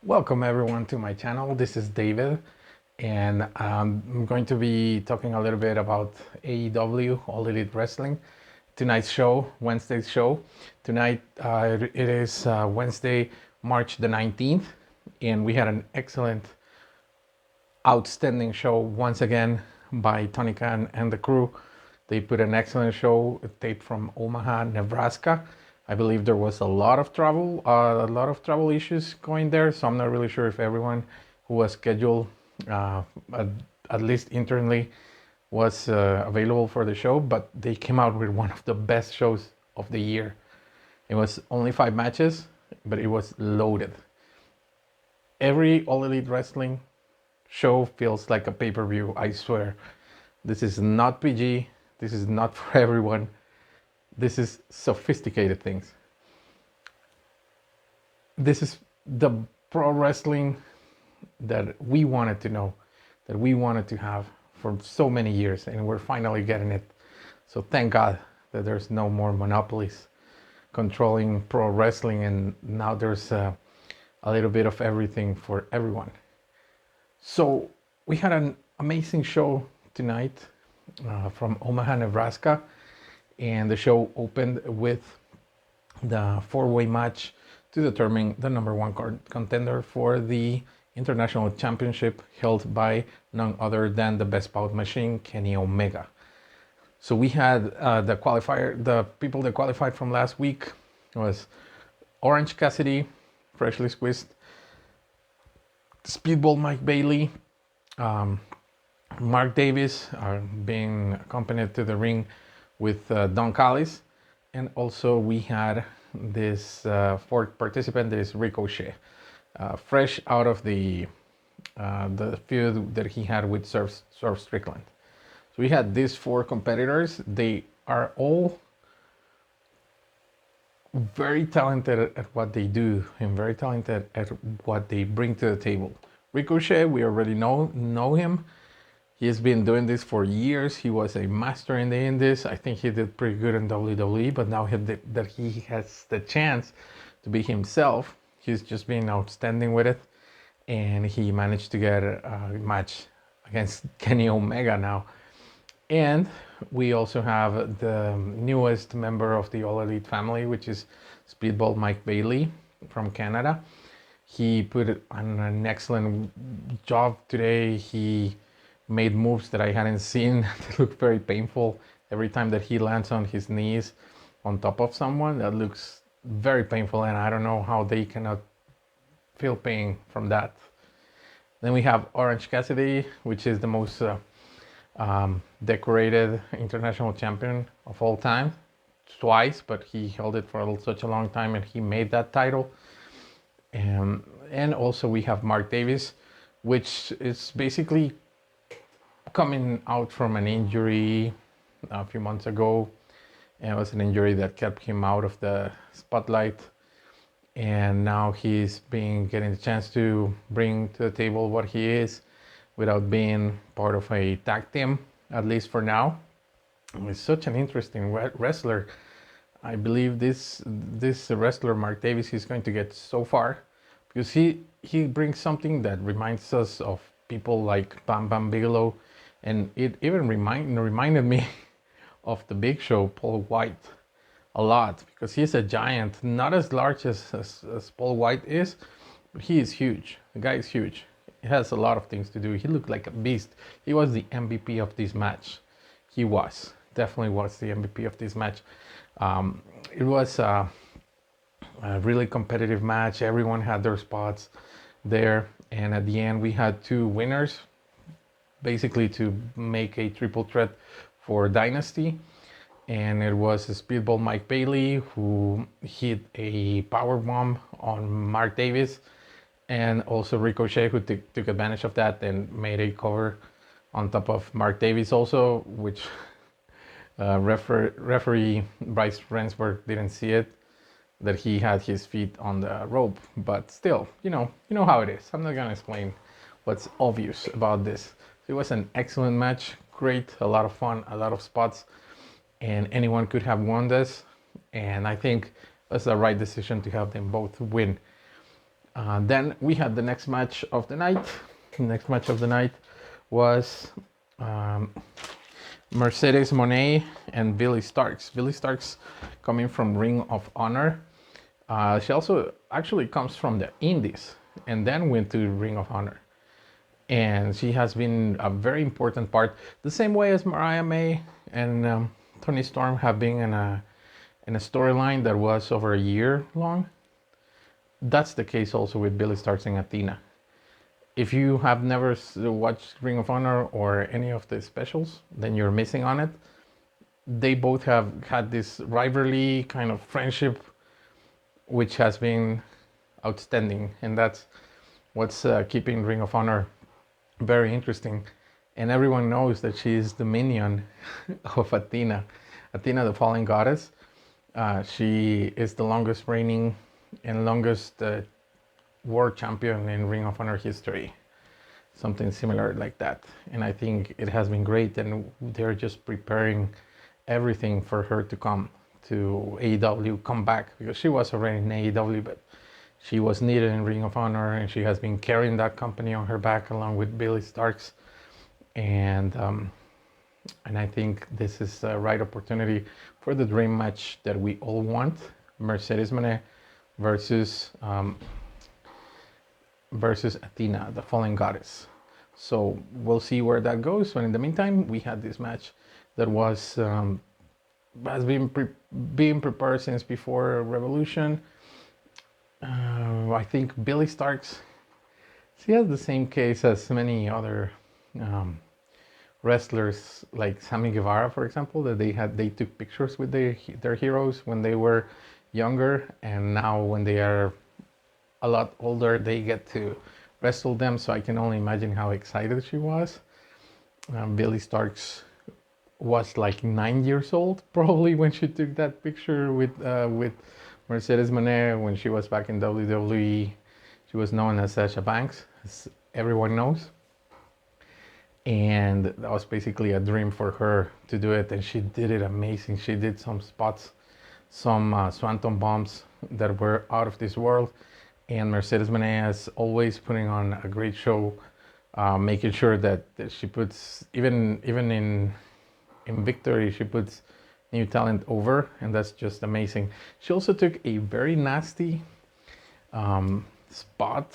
Welcome everyone to my channel. This is David, and I'm going to be talking a little bit about AEW, All Elite Wrestling. Tonight's show, Wednesday's show. Tonight it is Wednesday, March the 19th, and we had an excellent, outstanding show once again by Tony Khan and the crew. They put an excellent show, taped from Omaha, Nebraska. I believe there was a lot of travel issues going there, so I'm not really sure if everyone who was scheduled, at least internally, was available for the show. But they came out with one of the best shows of the year. It was only 5 matches, but it was loaded. Every All Elite Wrestling show feels like a pay-per-view, I swear. This is not PG. This is not for everyone. This is sophisticated things. This is the pro wrestling that we wanted to know, that we wanted to have for so many years, and we're finally getting it. So thank God that there's no more monopolies controlling pro wrestling, and now there's a little bit of everything for everyone. So we had an amazing show tonight from Omaha, Nebraska. And the show opened with the 4-way match to determine the number one contender for the International Championship, held by none other than the Best Bout Machine, Kenny Omega. So we had the people that qualified from last week was Orange Cassidy, freshly squeezed, Speedball Mike Bailey, Mark Davis being accompanied to the ring with Don Callis, and also we had this fourth participant, that is Ricochet, fresh out of the feud that he had with Swerve Strickland. So we had these 4 competitors. They are all very talented at what they do and very talented at what they bring to the table. Ricochet, we already know him. He's been doing this for years. He was a master in the indies. I think he did pretty good in WWE, but now that he has the chance to be himself, he's just been outstanding with it. And he managed to get a match against Kenny Omega now. And we also have the newest member of the All Elite family, which is Speedball Mike Bailey from Canada. He put on an excellent job today. He made moves that I hadn't seen that look very painful. Every time that he lands on his knees on top of someone, that looks very painful, and I don't know how they cannot feel pain from that. Then we have Orange Cassidy, which is the most decorated international champion of all time, twice, but he held it for such a long time, and he made that title. And also we have Mark Davis, which is basically coming out from an injury a few months ago. And it was an injury that kept him out of the spotlight, and now he's getting the chance to bring to the table what he is without being part of a tag team, at least for now. He's such an interesting wrestler. I believe this wrestler, Mark Davis, is going to get so far, because he brings something that reminds us of people like Bam Bam Bigelow. And it even reminded me of the Big Show, Paul White, a lot, because he's a giant, not as large as Paul White is, but he is huge. The guy is huge. He has a lot of things to do. He looked like a beast. He was the MVP of this match. He definitely was the MVP of this match. It was a really competitive match. Everyone had their spots there, and at the end we had 2 winners, basically to make a triple threat for Dynasty. And it was Speedball Mike Bailey, who hit a power bomb on Mark Davis, and also Ricochet, who took advantage of that and made a cover on top of Mark Davis also, which referee Bryce Rensburg didn't see it, that he had his feet on the rope. But still, you know how it is. I'm not gonna explain what's obvious about this. It was an excellent match, great, a lot of fun, a lot of spots, and anyone could have won this. And I think it was the right decision to have them both win. Then we had the next match of the night. The next match of the night was um, Mercedes Moné and Billy Starks. Billy Starks coming from Ring of Honor. She also actually comes from the Indies and then went to Ring of Honor. And she has been a very important part, the same way as Mariah May and Tony Storm have been in a storyline that was over a year long. That's the case also with Billy Starks and Athena. If you have never watched Ring of Honor or any of the specials, then you're missing on it. They both have had this rivalry kind of friendship, which has been outstanding, and that's what's keeping Ring of Honor very interesting. And everyone knows that she is the minion of Athena. Athena, the fallen goddess. She is the longest reigning and longest world champion in Ring of Honor history. Something similar like that. And I think it has been great, and they're just preparing everything for her to come to AEW, come back, because she was already in AEW, but she was needed in Ring of Honor, and she has been carrying that company on her back along with Billy Starks. And I think this is the right opportunity for the dream match that we all want: Mercedes Moné versus Athena, the fallen goddess. So we'll see where that goes. But in the meantime, we had this match that was has been being prepared since before Revolution. I think Billy Starks, she has the same case as many other wrestlers, like Sammy Guevara, for example, that they took pictures with their heroes when they were younger, and now when they are a lot older, they get to wrestle them. So I can only imagine how excited she was. Billy Starks was like 9 years old probably when she took that picture with Mercedes Moné when she was back in WWE. She was known as Sasha Banks, as everyone knows. And that was basically a dream for her to do it, and she did it amazing. She did some spots, some swanton bombs that were out of this world. And Mercedes Moné is always putting on a great show, making sure that she puts, even in victory, she puts new talent over, and that's just amazing. She also took a very nasty spot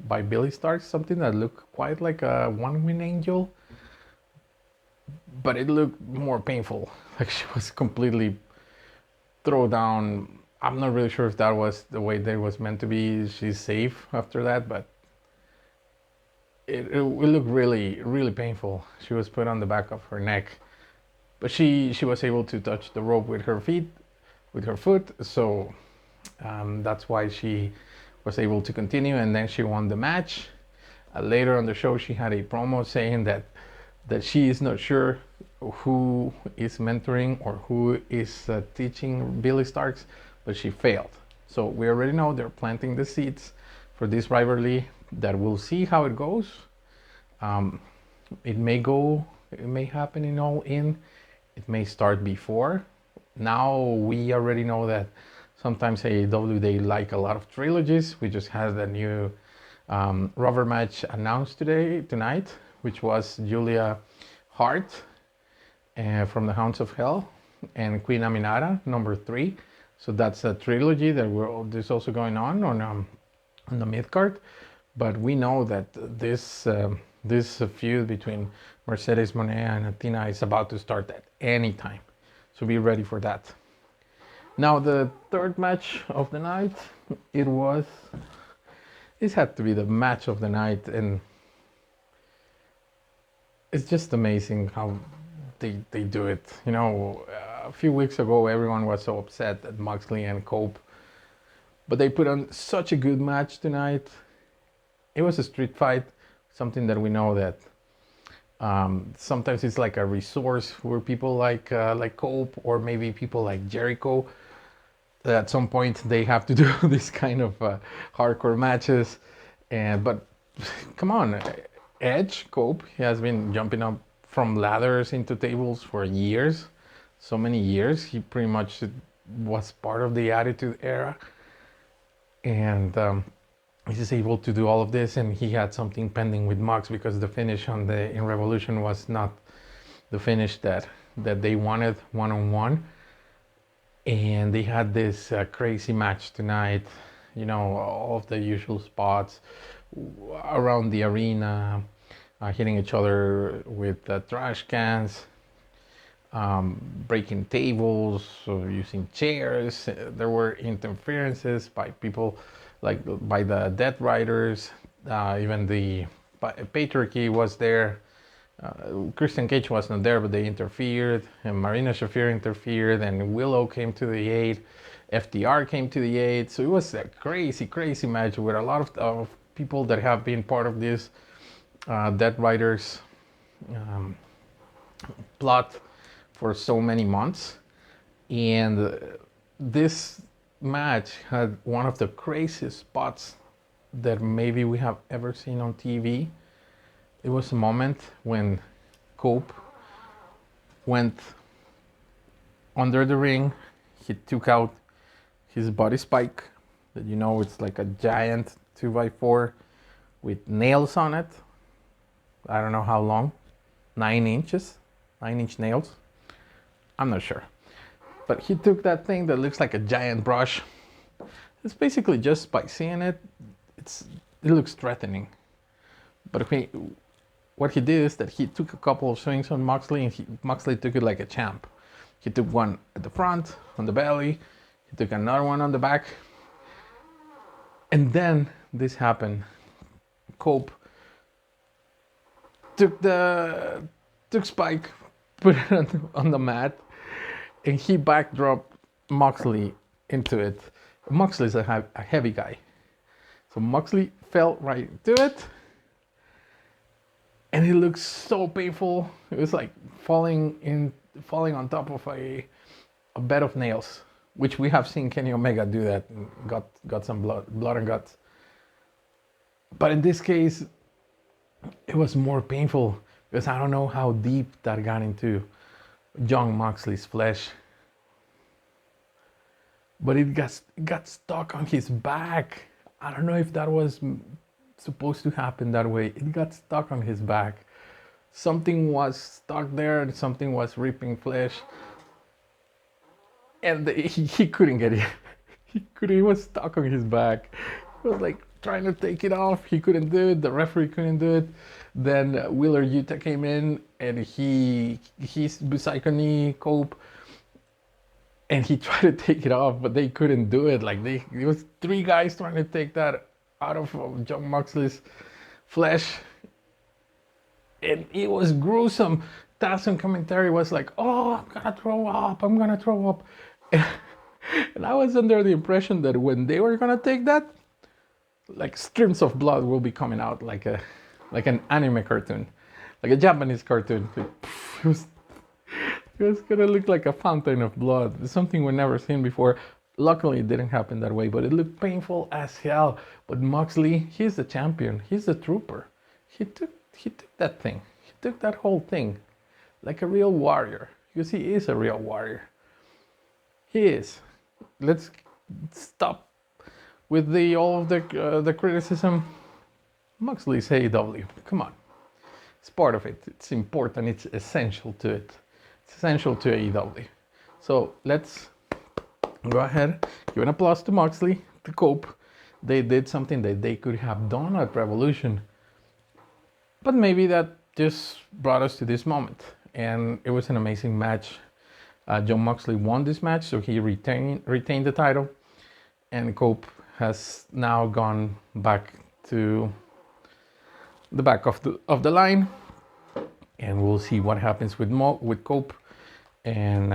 by Billy Starks, something that looked quite like a one-wing angel, but it looked more painful. Like she was completely thrown down. I'm not really sure if that was the way that it was meant to be. She's safe after that, but it looked really, really painful. She was put on the back of her neck, but she was able to touch the rope with her foot. So that's why she was able to continue, and then she won the match. Later on the show, she had a promo saying that she is not sure who is mentoring or who is teaching Billy Starks, but she failed. So we already know they're planting the seeds for this rivalry that we'll see how it goes. It may happen in All In. It may start before. Now we already know that sometimes AEW, they like a lot of trilogies. We just had a new rubber match announced tonight, which was Julia Hart from the Hounds of Hell and Queen Aminata, number 3. So that's a trilogy that there's also going on the mid card. But we know that this feud between Mercedes Moné and Athena is about to start at any time. So be ready for that. Now the third match of the night, this had to be the match of the night, and it's just amazing how they do it. You know, a few weeks ago everyone was so upset at Moxley and Cope, but they put on such a good match tonight. It was a street fight, something that we know that sometimes it's like a resource for people like Cope, or maybe people like Jericho. At some point they have to do this kind of hardcore matches, but come on, Edge, Cope, he has been jumping up from ladders into tables for years, so many years. He pretty much was part of the Attitude Era, and he's able to do all of this, and he had something pending with Mox because the finish on the in Revolution was not the finish that they wanted one-on-one, and they had this crazy match tonight. You know, all of the usual spots around the arena, hitting each other with trash cans, breaking tables, using chairs. There were interferences by people, like by the Death Riders. Even the Patriarchy was there. Christian Cage wasn't there, but they interfered, and Marina Shafir interfered, and Willow came to the aid. FTR came to the aid. So it was a crazy, crazy match with a lot of people that have been part of this Death Riders plot for so many months. And this match had one of the craziest spots that maybe we have ever seen on TV. It was a moment when Cope went under the ring. He took out his body spike, that you know it's like a giant 2x4 with nails on it. I don't know how long, 9 inches, 9-inch nails. I'm not sure. But he took that thing that looks like a giant brush. It's basically, just by seeing it, it looks threatening. But what he did is that he took a couple of swings on Moxley, and Moxley took it like a champ. He took one at the front, on the belly. He took another one on the back. And then this happened. Cope took Spike, put it on the mat, and he backdropped Moxley into it. Moxley's a heavy guy. So Moxley fell right into it. And it looks so painful. It was like falling on top of a bed of nails, which we have seen Kenny Omega do that and got some blood and guts. But in this case, it was more painful because I don't know how deep that got into Jon Moxley's flesh. But it got stuck on his back. I don't know if that was supposed to happen that way. It got stuck on his back. Something was stuck there and something was ripping flesh. And he couldn't get it. He was stuck on his back. He was like trying to take it off. He couldn't do it. The referee couldn't do it. Then Wheeler Yuta came in, and he's beside knee Cope, and he tried to take it off, but they couldn't do it. Like it was 3 guys trying to take that out of Jon Moxley's flesh, and it was gruesome. Taz commentary was like, "Oh, I'm gonna throw up," and I was under the impression that when they were gonna take that, like streams of blood will be coming out, like an anime cartoon, like a Japanese cartoon. It was gonna look like a fountain of blood, something we've never seen before. Luckily, it didn't happen that way, but it looked painful as hell. But Moxley, he's the champion. He's the trooper. He took that thing. He took that whole thing like a real warrior, because he is a real warrior. He is. Let's stop with all of the criticism. Moxley's AEW. Come on. It's part of it. It's important. It's essential to it. It's essential to AEW. So let's go ahead, give an applause to Moxley, to Cope. They did something that they could have done at Revolution. But maybe that just brought us to this moment. And it was an amazing match. Jon Moxley won this match, so he retained the title. And Cope has now gone back to the back of the line. And we'll see what happens with Cope. And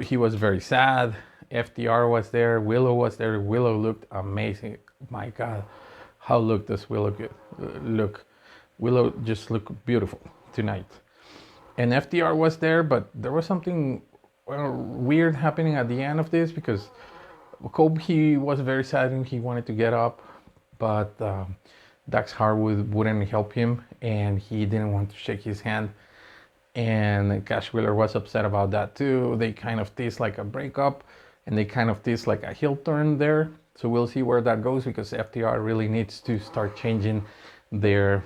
he was very sad. FTR was there. Willow was there. Willow looked amazing. My God, how does Willow look? Willow just looked beautiful tonight. And FTR was there, but there was something weird happening at the end of this, because Cope, he was very sad and he wanted to get up, but Dax Harwood wouldn't help him, and he didn't want to shake his hand. And Cash Wheeler was upset about that too. They kind of teased like a breakup, and they kind of teased like a heel turn there. So we'll see where that goes, because FTR really needs to start changing their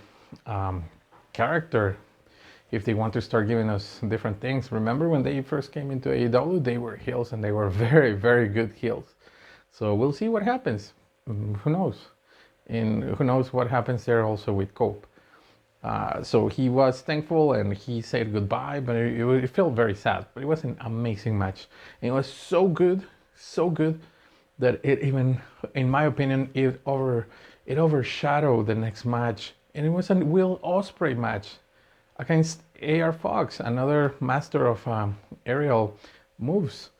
character if they want to start giving us different things. Remember when they first came into AEW, they were heels and they were very, very good heels. So we'll see what happens. Who knows? And who knows what happens there also with Cope. So he was thankful and he said goodbye, but it felt very sad. But it was an amazing match. And it was so good that it even, in my opinion, it overshadowed the next match. And it was a Will Ospreay match against AR Fox, another master of aerial moves.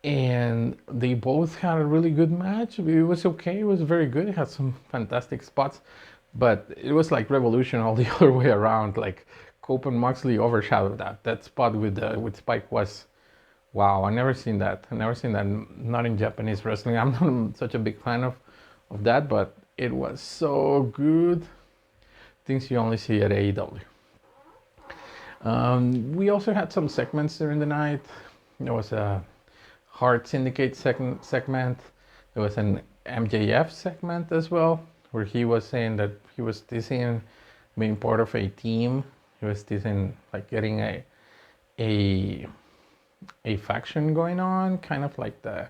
And they both had a really good match. It was okay. It was very good. It had some fantastic spots, but it was like Revolution all the other way around. Like Cope and Moxley overshadowed that. That spot with Spike was, wow. I never seen that. I never seen that. Not in Japanese wrestling. I'm not such a big fan of that, but it was so good. Things you only see at AEW. We also had some segments during the night. There was a Hard Syndicate segment. There was an MJF segment as well, where he was saying that he was dissing being part of a team. He was dissing like getting a faction going on, kind of like the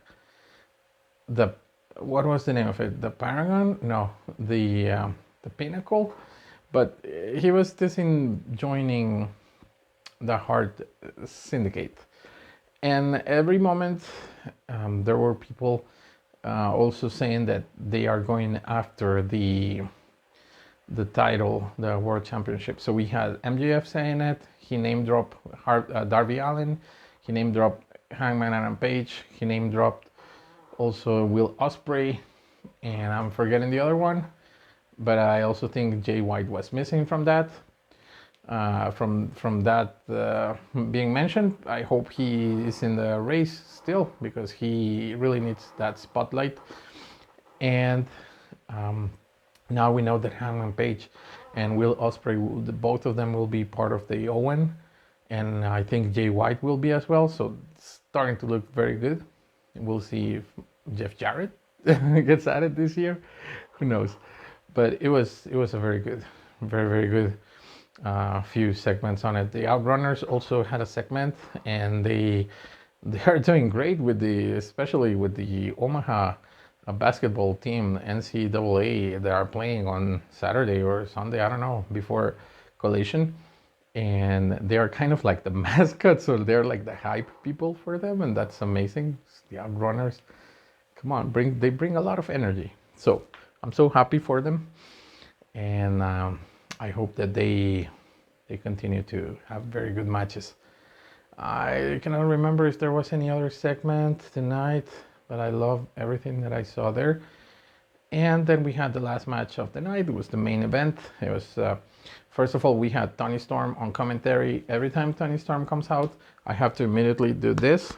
what was the name of it? The Paragon? No, the Pinnacle. But he was dissing joining the Hard Syndicate. And every moment there were people also saying that they are going after the title, the World Championship. So we had MJF saying it. He name dropped Darby Allin. He name dropped Hangman Adam Page. He name dropped also Will Ospreay. And I'm forgetting the other one. But I also think Jay White was missing from that. From that being mentioned, I hope he is in the race still, because he really needs that spotlight. And now we know that Hangman Page and Will Ospreay, both of them will be part of the Owen, and I think Jay White will be as well. So it's starting to look very good. We'll see if Jeff Jarrett gets added this year. Who knows? But it was a very good, very good few segments on it. The Outrunners also had a segment, and they are doing great especially with the Omaha basketball team, NCAA. They are playing on Saturday or Sunday, I don't know, before Collision, and they are kind of like the mascots, or they're like the hype people for them, and that's amazing. The Outrunners, come on, they bring a lot of energy. So I'm so happy for them, and I hope that they continue to have very good matches. I cannot remember if there was any other segment tonight, but I love everything that I saw there. And then we had the last match of the night. It was the main event. It was, first of all, we had Toni Storm on commentary. Every time Toni Storm comes out, I have to immediately do this,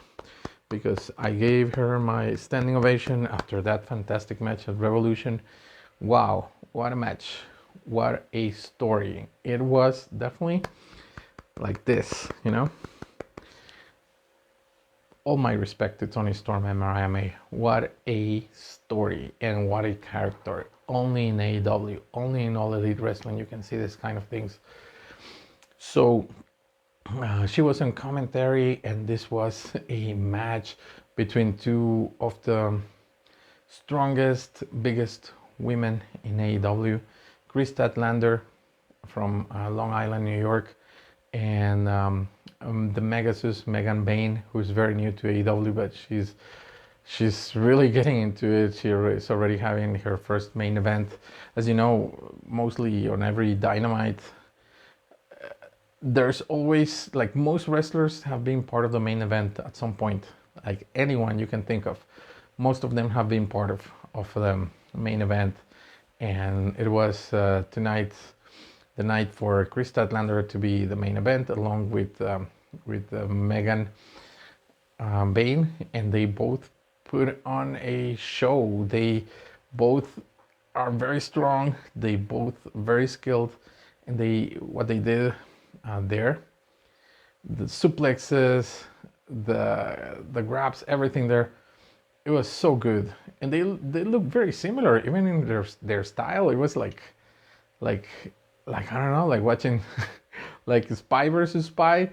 because I gave her my standing ovation after that fantastic match at Revolution. Wow, what a match. What a story. It was definitely like this, you know. All my respect to Toni Storm and Mariah May. What a story and what a character. Only in AEW, only in All Elite Wrestling, you can see this kind of things. So she was on commentary, and this was a match between two of the strongest, biggest women in AEW. Chris Statlander from Long Island, New York, and the Megasus, Megan Bain, who's very new to AEW, but she's really getting into it. She is already having her first main event. As you know, mostly on every Dynamite, there's always, like, most wrestlers have been part of the main event at some point. Like anyone you can think of, most of them have been part of the main event. And it was tonight, the night for Chris Statlander to be the main event, along with Megan Bain, and they both put on a show. They both are very strong. They both very skilled, and what they did there, the suplexes, the grabs, everything there, it was so good. and they look very similar, even in their style. It was like like I don't know, like watching like Spy versus Spy.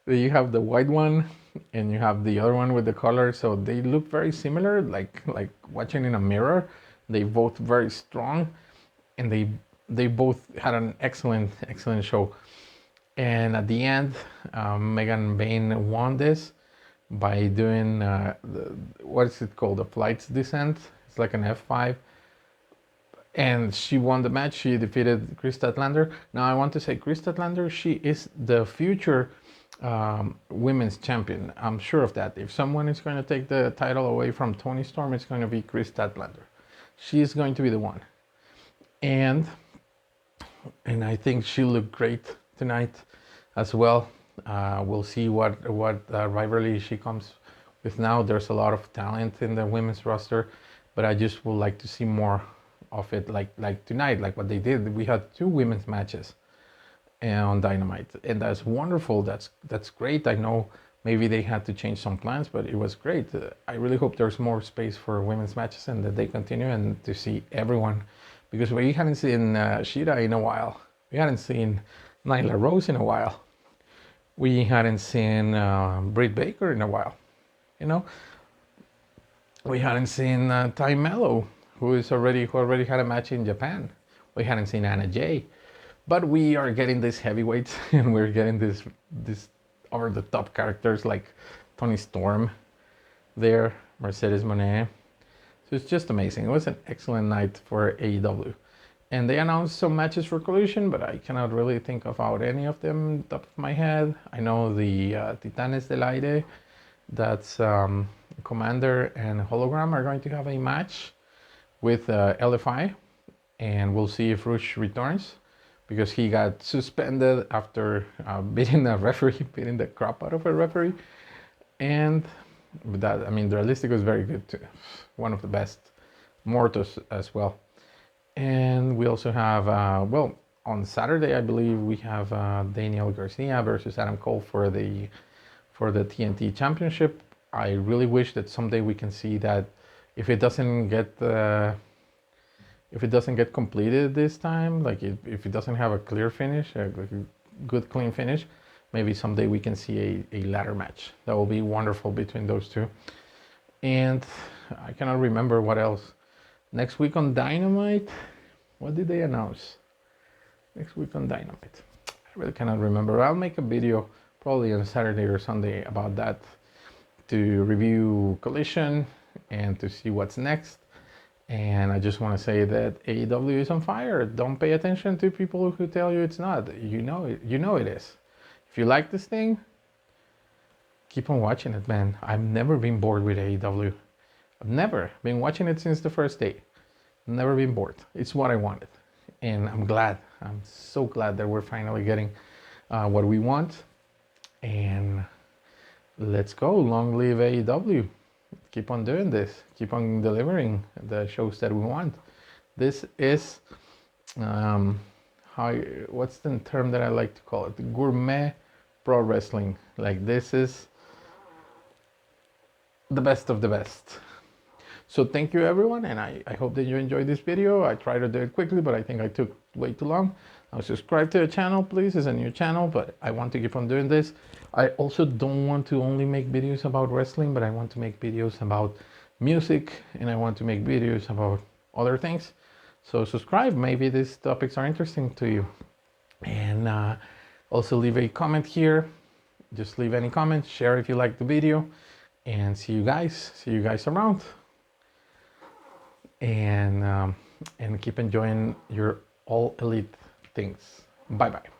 You have the white one and you have the other one with the color, so they look very similar, like watching in a mirror. They both very strong, and they both had an excellent show. And at the end, Megan Bain won this by doing what is it called, the flight's descent. It's like an F5, and she won the match. She defeated Chris Statlander. Now I want to say Chris Statlander, she is the future women's champion. I'm sure of that. If someone is going to take the title away from Toni Storm, it's going to be Chris Statlander. She is going to be the one. And I think she looked great tonight as well. We'll see what rivalry she comes with now. There's a lot of talent in the women's roster, but I just would like to see more of it, like tonight, like what they did. We had 2 women's matches on Dynamite, and that's wonderful. That's great. I know maybe they had to change some plans, but it was great. I really hope there's more space for women's matches and that they continue, and to see everyone, because we hadn't seen Shida in a while. We hadn't seen Nyla Rose in a while. We hadn't seen Britt Baker in a while. You know, we hadn't seen Ty Mello, who already had a match in Japan. We hadn't seen Anna Jay, but we are getting these heavyweights, and we're getting this over the top characters like Toni Storm there, Mercedes Moné. So it's just amazing. It was an excellent night for AEW. And they announced some matches for Collision, but I cannot really think about any of them top of my head. I know the Titanes del Aire, that's Commander and Hologram, are going to have a match with LFI, and we'll see if Rush returns, because he got suspended after beating the crap out of a referee. And with that, I mean, Realistic was very good too. One of the best. Mortos as well. And we also have, well, on Saturday, I believe we have Daniel Garcia versus Adam Cole for the TNT Championship. I really wish that someday we can see that. If it doesn't get completed this time, like if it doesn't have a clear finish, a good clean finish, maybe someday we can see a ladder match. That will be wonderful between those two. And I cannot remember what else. Next week on Dynamite, what did they announce? Next week on Dynamite, I really cannot remember. I'll make a video probably on Saturday or Sunday about that, to review Collision and to see what's next. And I just want to say that AEW is on fire. Don't pay attention to people who tell you it's not. You know it is. If you like this thing, keep on watching it, man. I've never been bored with AEW. I've never been watching it since the first day. Never been bored. It's what I wanted. And I'm glad. I'm so glad that we're finally getting what we want. And let's go. Long live AEW. Keep on doing this. Keep on delivering the shows that we want. This is, what's the term that I like to call it? Gourmet pro wrestling. Like, this is the best of the best. So thank you, everyone, and I hope that you enjoyed this video. I tried to do it quickly, but I think I took way too long. Now subscribe to the channel, please. It's a new channel, but I want to keep on doing this. I also don't want to only make videos about wrestling, but I want to make videos about music, and I want to make videos about other things. So subscribe. Maybe these topics are interesting to you. And also leave a comment here. Just leave any comment. Share if you like the video. And see you guys around. And keep enjoying your all elite things. Bye bye.